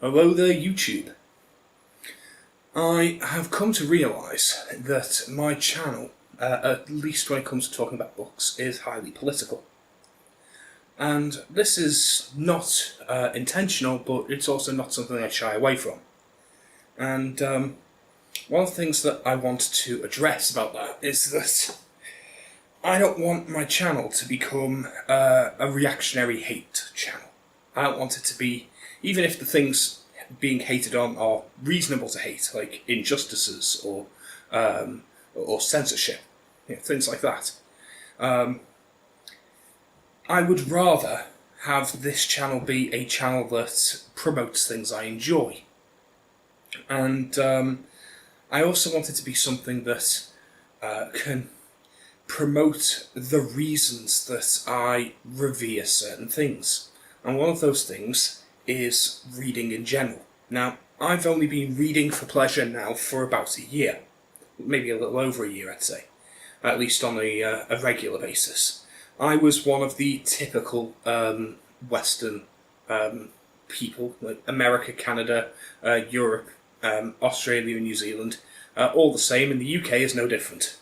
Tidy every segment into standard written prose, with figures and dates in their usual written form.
Hello there, YouTube. I have come to realise that my channel, at least when it comes to talking about books, is highly political. And this is not intentional, but it's also not something I shy away from. And one of the things that I want to address about that is that I don't want my channel to become a reactionary hate channel. I don't want it to be, even if the things being hated on are reasonable to hate, like injustices or censorship, things like that. I would rather have this channel be a channel that promotes things I enjoy. And I also want it to be something that can promote the reasons that I revere certain things. And one of those things is reading in general. Now, I've only been reading for pleasure now for about a year. Maybe a little over a year, I'd say. At least on a regular basis. I was one of the typical Western people, like America, Canada, Europe, Australia and New Zealand, all the same, and the UK is no different.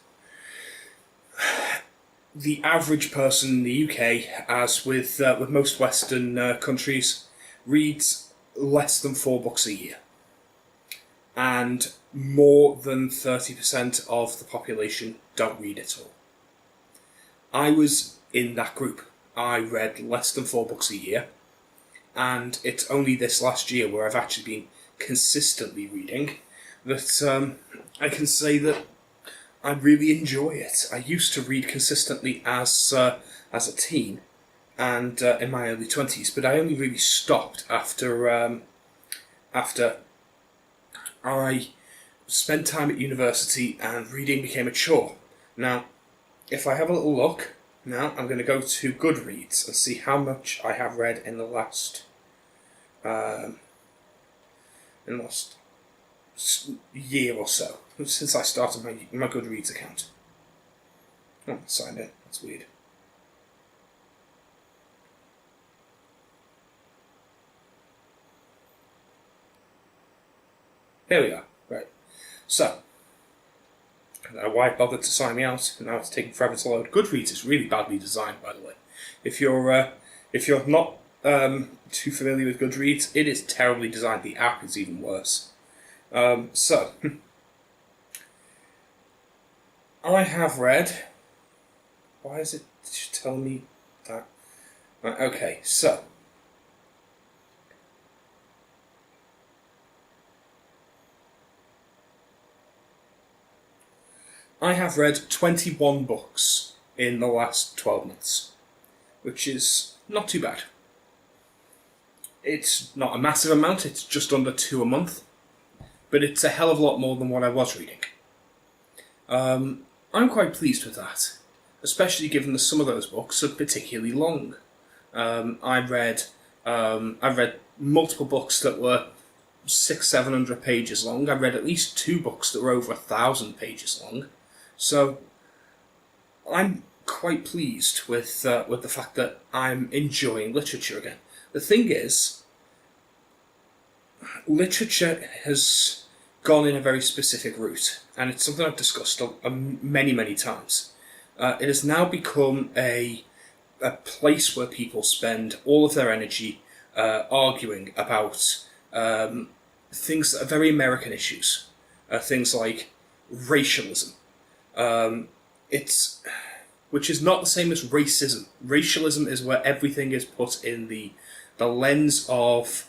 The average person in the UK, as with most Western countries, reads less than 4 books a year. And more than 30% of the population don't read at all. I was in that group. I read less than 4 books a year. And it's only this last year where I've actually been consistently reading that I can say that I really enjoy it. I used to read consistently as a teen and in my early 20s, but I only really stopped after I spent time at university and reading became a chore. Now, if I have a little look, now I'm going to go to Goodreads and see how much I have read in the last year or so, since I started my Goodreads account. Oh, signed in. That's weird. Here we are. Right. So, I don't know why it bothered to sign me out, and now it's taking forever to load. Goodreads is really badly designed, by the way. If you're not too familiar with Goodreads, it is terribly designed. The app is even worse. So, I have read... Why is it telling me that? Right, okay, so... I have read 21 books in the last 12 months, which is not too bad. It's not a massive amount, it's just under 2 a month, but it's a hell of a lot more than what I was reading. I'm quite pleased with that, especially given that some of those books are particularly long. I've read multiple books that were 600-700 pages long. I read at least 2 books that were over 1,000 pages long. So, I'm quite pleased with the fact that I'm enjoying literature again. The thing is, literature has gone in a very specific route, and it's something I've discussed many, many times. It has now become a place where people spend all of their energy arguing about things that are very American issues. Things like racialism. Which is not the same as racism. Racialism is where everything is put in the lens of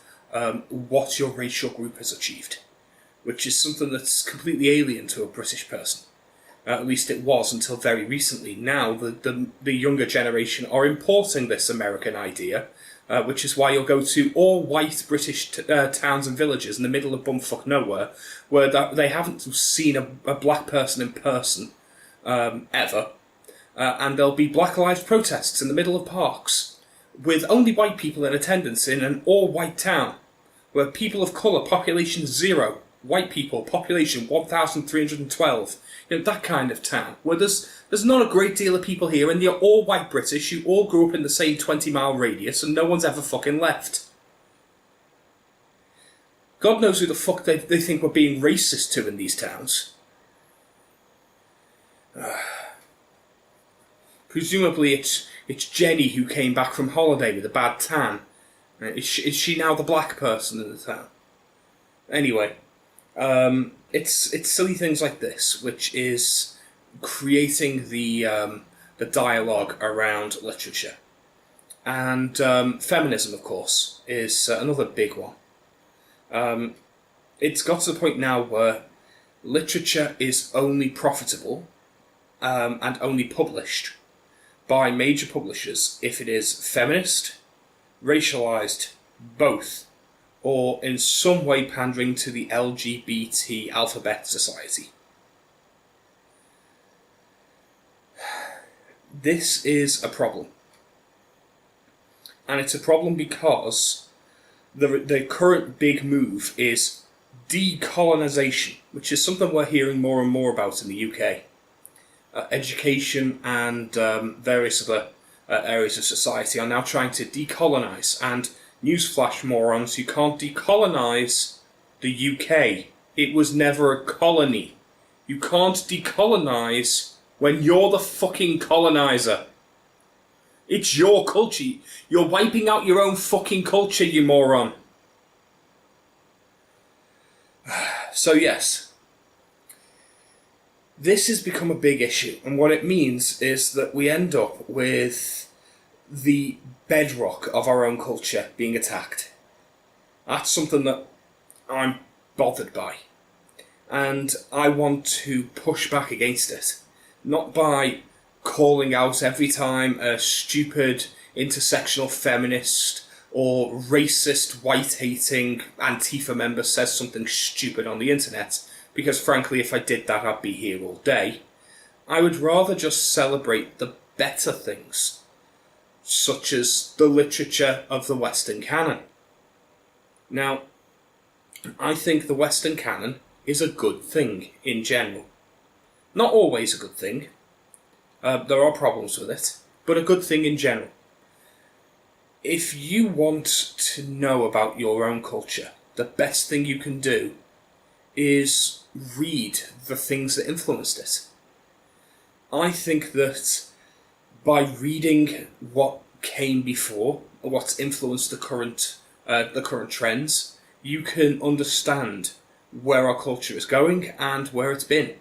what your racial group has achieved, which is something that's completely alien to a British person. At least it was until very recently. Now the younger generation are importing this American idea, which is why you'll go to all white British towns and villages in the middle of bumfuck nowhere, where they haven't seen a black person in person ever, and there'll be Black Lives protests in the middle of parks, with only white people in attendance in an all-white town, where people of colour, population 0, white people, population 1,312, that kind of town, where there's not a great deal of people here, and you're all white British, you all grew up in the same 20-mile radius, and no one's ever fucking left. God knows who the fuck they think we're being racist to in these towns. Presumably it's Jenny who came back from holiday with a bad tan. Is she now the black person in the town? Anyway, it's silly things like this which is creating the dialogue around literature. And feminism, of course, is another big one. It's got to the point now where literature is only profitable and only published by major publishers if it is feminist, racialised, both, or in some way pandering to the LGBT alphabet society. This is a problem. And it's a problem because the current big move is decolonisation, which is something we're hearing more and more about in the UK. Education and various other areas of society are now trying to decolonise, and newsflash morons, you can't decolonise the UK. It was never a colony. You can't decolonise when you're the fucking coloniser. It's your culture. You're wiping out your own fucking culture, you moron. So yes, this has become a big issue, and what it means is that we end up with the bedrock of our own culture being attacked. That's something that I'm bothered by, and I want to push back against it. Not by calling out every time a stupid intersectional feminist or racist, white-hating Antifa member says something stupid on the internet, because frankly, if I did that, I'd be here all day. I would rather just celebrate the better things, such as the literature of the Western canon. Now, I think the Western canon is a good thing in general. Not always a good thing. There are problems with it, but a good thing in general. If you want to know about your own culture, the best thing you can do is read the things that influenced it. I think that by reading what came before, or what's influenced the current trends, you can understand where our culture is going and where it's been.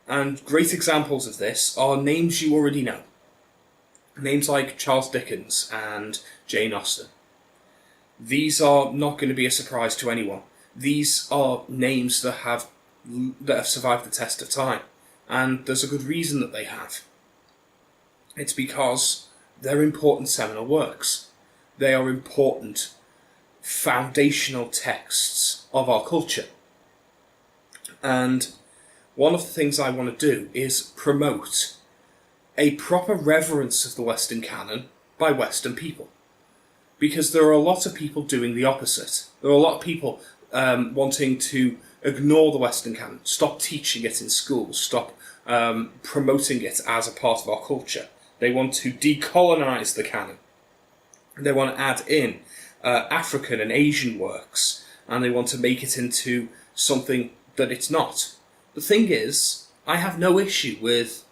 And great examples of this are names you already know. Names like Charles Dickens and Jane Austen. These are not going to be a surprise to anyone. These are names that have survived the test of time. And there's a good reason that they have. It's because they're important seminal works. They are important foundational texts of our culture. And one of the things I want to do is promote a proper reverence of the Western canon by Western people. Because there are a lot of people doing the opposite. There are a lot of people wanting to ignore the Western canon, stop teaching it in schools, stop promoting it as a part of our culture. They want to decolonise the canon. They want to add in African and Asian works, and they want to make it into something that it's not. The thing is, I have no issue with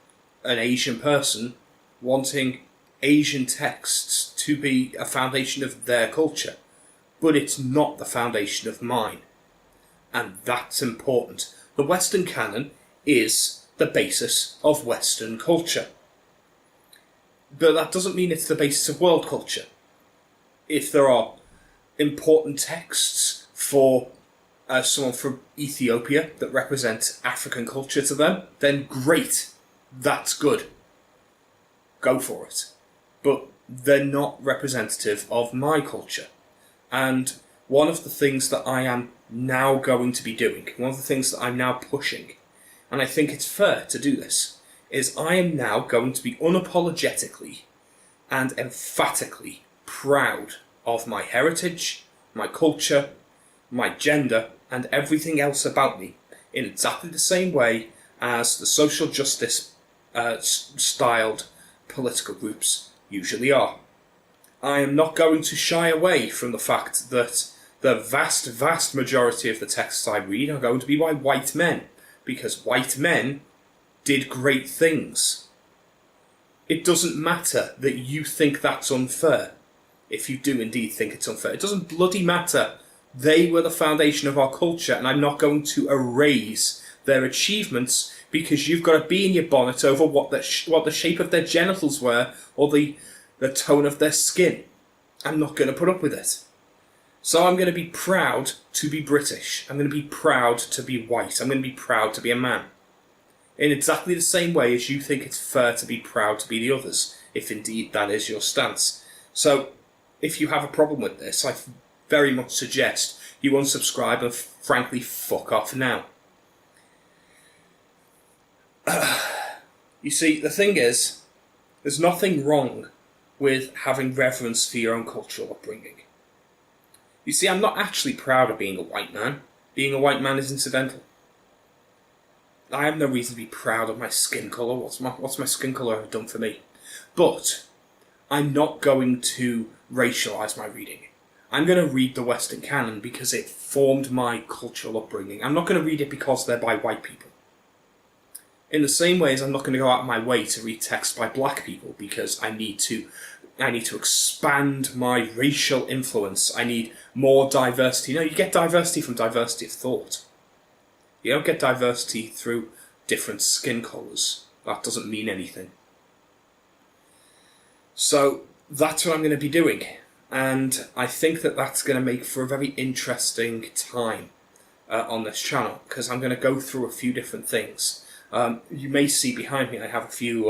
an Asian person wanting Asian texts to be a foundation of their culture, but it's not the foundation of mine. And that's important. The Western canon is the basis of Western culture. But that doesn't mean it's the basis of world culture. If there are important texts for someone from Ethiopia that represent African culture to them, then great. That's good. Go for it. But they're not representative of my culture. And one of the things that I am now going to be doing, one of the things that I'm now pushing, and I think it's fair to do this, is I am now going to be unapologetically and emphatically proud of my heritage, my culture, my gender, and everything else about me, in exactly the same way as the social justice styled political groups usually are. I am not going to shy away from the fact that the vast, vast majority of the texts I read are going to be by white men, because white men did great things. It doesn't matter that you think that's unfair. If you do indeed think it's unfair, it doesn't bloody matter. They were the foundation of our culture, and I'm not going to erase their achievements because you've got to be in your bonnet over what the shape of their genitals were or the tone of their skin. I'm not going to put up with it. So I'm going to be proud to be British. I'm going to be proud to be white. I'm going to be proud to be a man. In exactly the same way as you think it's fair to be proud to be the others, if indeed that is your stance. So, if you have a problem with this, I very much suggest you unsubscribe and frankly fuck off now. You see, the thing is, there's nothing wrong with having reverence for your own cultural upbringing. You see, I'm not actually proud of being a white man. Being a white man is incidental. I have no reason to be proud of my skin colour. What's my skin colour ever done for me? But I'm not going to racialise my reading. I'm going to read the Western canon because it formed my cultural upbringing. I'm not going to read it because they're by white people. In the same way as I'm not going to go out of my way to read texts by black people because I need to expand my racial influence. I need more diversity. You know, you get diversity from diversity of thought. You don't get diversity through different skin colours. That doesn't mean anything. So that's what I'm going to be doing. And I think that that's going to make for a very interesting time on this channel, because I'm going to go through a few different things. You may see behind me I have a few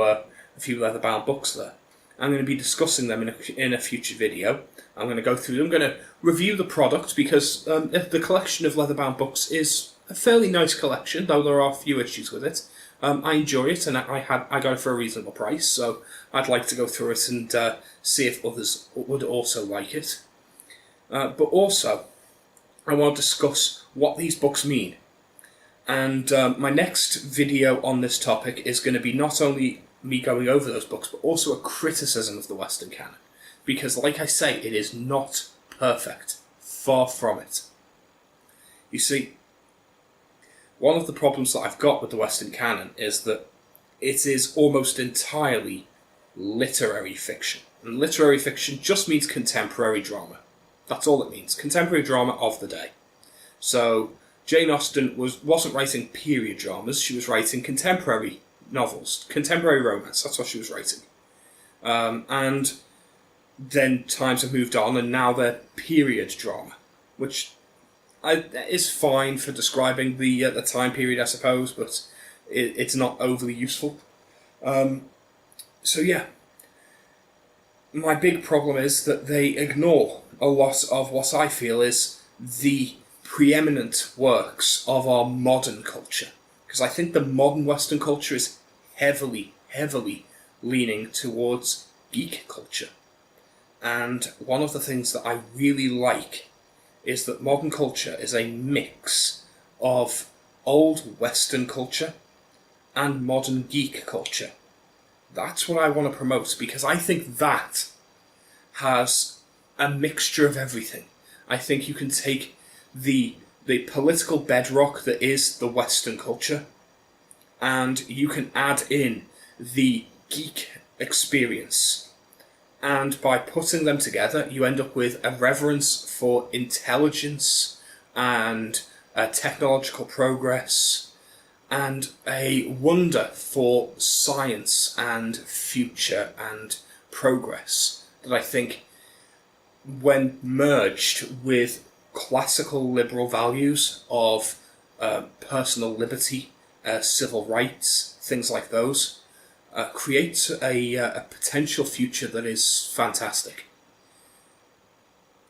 leather-bound books there. I'm going to be discussing them in a future video. I'm going to go through them. I'm going to review the product because the collection of leather-bound books is a fairly nice collection, though there are a few issues with it. I enjoy it, and I got it for a reasonable price, so I'd like to go through it and see if others would also like it. But also, I want to discuss what these books mean. And my next video on this topic is going to be not only me going over those books, but also a criticism of the Western canon. Because, like I say, it is not perfect. Far from it. You see, one of the problems that I've got with the Western canon is that it is almost entirely literary fiction. And literary fiction just means contemporary drama. That's all it means. Contemporary drama of the day. So, Jane Austen wasn't writing period dramas, she was writing contemporary novels, contemporary romance, that's what she was writing. And then times have moved on, and now they're period drama, which is fine for describing the time period, I suppose, but it's not overly useful. So yeah, my big problem is that they ignore a lot of what I feel is the preeminent works of our modern culture. Because I think the modern Western culture is heavily, heavily leaning towards geek culture. And one of the things that I really like is that modern culture is a mix of old Western culture and modern geek culture. That's what I want to promote, because I think that has a mixture of everything. I think you can take the political bedrock that is the Western culture, and you can add in the geek experience. And by putting them together, you end up with a reverence for intelligence and technological progress, and a wonder for science and future and progress that I think, when merged with classical liberal values of personal liberty, civil rights, things like those, creates a potential future that is fantastic.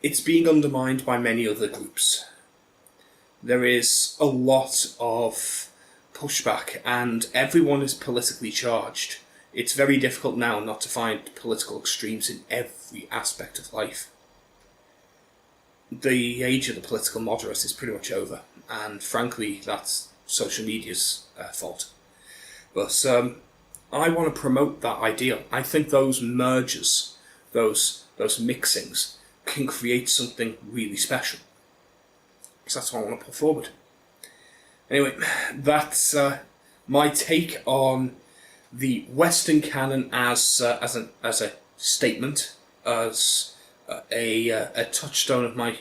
It's being undermined by many other groups. There is a lot of pushback, and everyone is politically charged. It's very difficult now not to find political extremes in every aspect of life. The age of the political moderate is pretty much over, and frankly, that's social media's fault. But I want to promote that ideal. I think those mergers, those mixings, can create something really special. So that's what I want to put forward. Anyway, that's my take on the Western canon as a statement, as a touchstone of my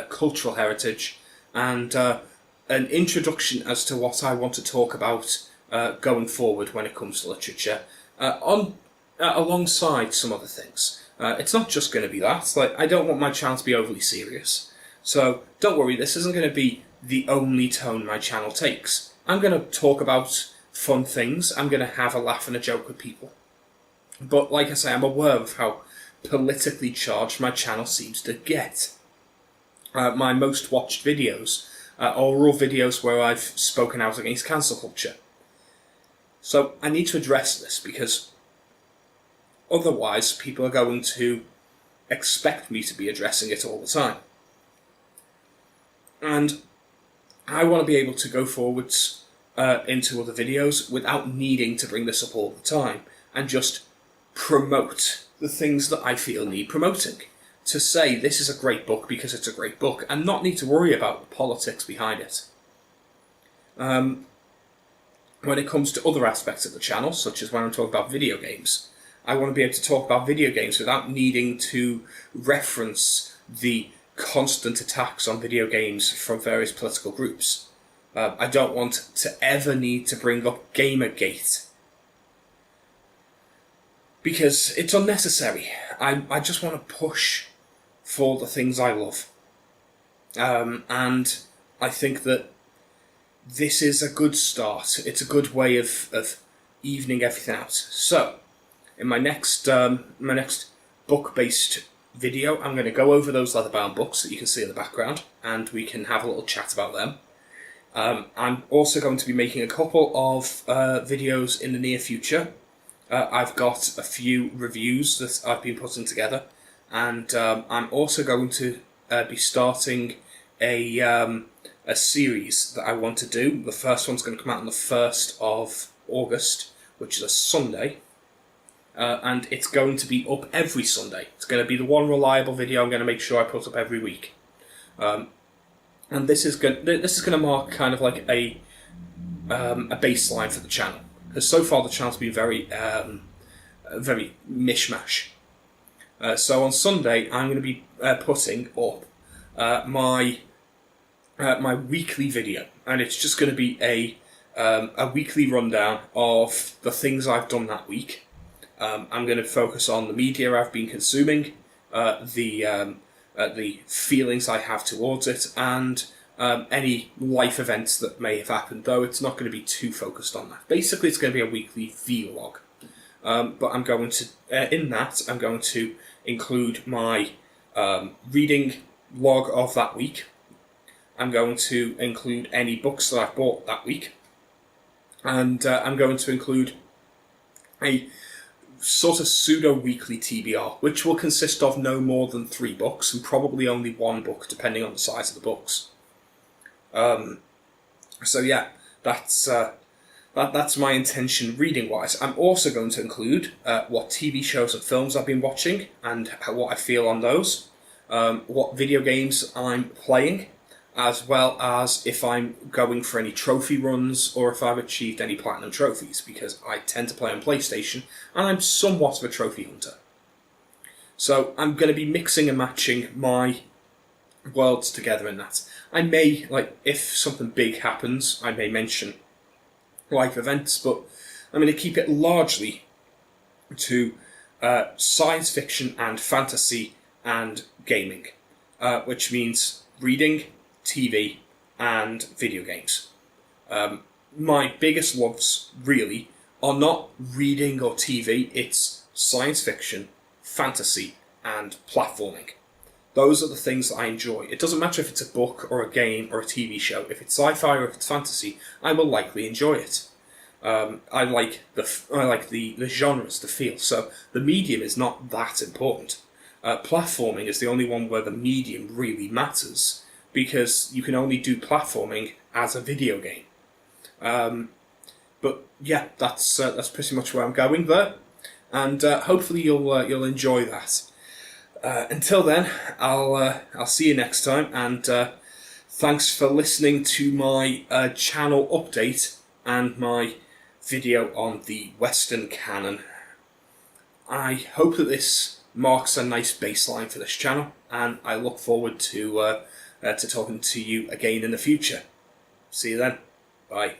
cultural heritage, and an introduction as to what I want to talk about going forward when it comes to literature, alongside some other things. It's not just going to be that. Like, I don't want my channel to be overly serious, so don't worry. This isn't going to be the only tone my channel takes. I'm going to talk about fun things. I'm going to have a laugh and a joke with people. But like I say, I'm aware of how politically charged my channel seems to get. My most watched videos are all videos where I've spoken out against cancel culture. So I need to address this, because otherwise people are going to expect me to be addressing it all the time. And I want to be able to go forwards into other videos without needing to bring this up all the time, and just promote the things that I feel need promoting. To say this is a great book because it's a great book, and not need to worry about the politics behind it. When it comes to other aspects of the channel, such as when I'm talking about video games, I want to be able to talk about video games without needing to reference the constant attacks on video games from various political groups. I don't want to ever need to bring up Gamergate, because it's unnecessary. I just want to push for the things I love. And I think that this is a good start. It's a good way of evening everything out. So, in my next book-based video, I'm going to go over those leather-bound books that you can see in the background, and we can have a little chat about them. I'm also going to be making a couple of videos in the near future. I've got a few reviews that I've been putting together, and I'm also going to be starting a series that I want to do. The first one's going to come out on the 1st of August, which is a Sunday, and it's going to be up every Sunday. It's going to be the one reliable video I'm going to make sure I put up every week. And this is going to mark kind of like a baseline for the channel, because so far the channel's been very mishmash. So on Sunday, I'm going to be putting up my weekly video, and it's just going to be a weekly rundown of the things I've done that week. I'm going to focus on the media I've been consuming, the feelings I have towards it, and any life events that may have happened, though it's not going to be too focused on that. Basically, it's going to be a weekly vlog. But I'm going to, in that, I'm going to include my reading log of that week. I'm going to include any books that I've bought that week. And I'm going to include a sort of pseudo-weekly TBR, which will consist of no more than 3 books, and probably only 1 book, depending on the size of the books. So yeah, that's my intention reading-wise. I'm also going to include what TV shows and films I've been watching, and what I feel on those, what video games I'm playing, as well as if I'm going for any trophy runs, or if I've achieved any platinum trophies, because I tend to play on PlayStation, and I'm somewhat of a trophy hunter. So I'm going to be mixing and matching my worlds together in that. I may, like, if something big happens, I may mention live events, but I'm going to keep it largely to science fiction and fantasy and gaming, which means reading, TV, and video games. My biggest loves, really, are not reading or TV, it's science fiction, fantasy, and platforming. Those are the things that I enjoy. It doesn't matter if it's a book or a game or a TV show. If it's sci-fi or if it's fantasy, I will likely enjoy it. I like the genres, the feel. So the medium is not that important. Platforming is the only one where the medium really matters, because you can only do platforming as a video game. But yeah, that's pretty much where I'm going there, and hopefully you'll enjoy that. Until then, I'll see you next time, and Thanks for listening to my channel update and my video on the Western Canon. I hope that this marks a nice baseline for this channel, and I look forward to talking to you again in the future. See you then. Bye.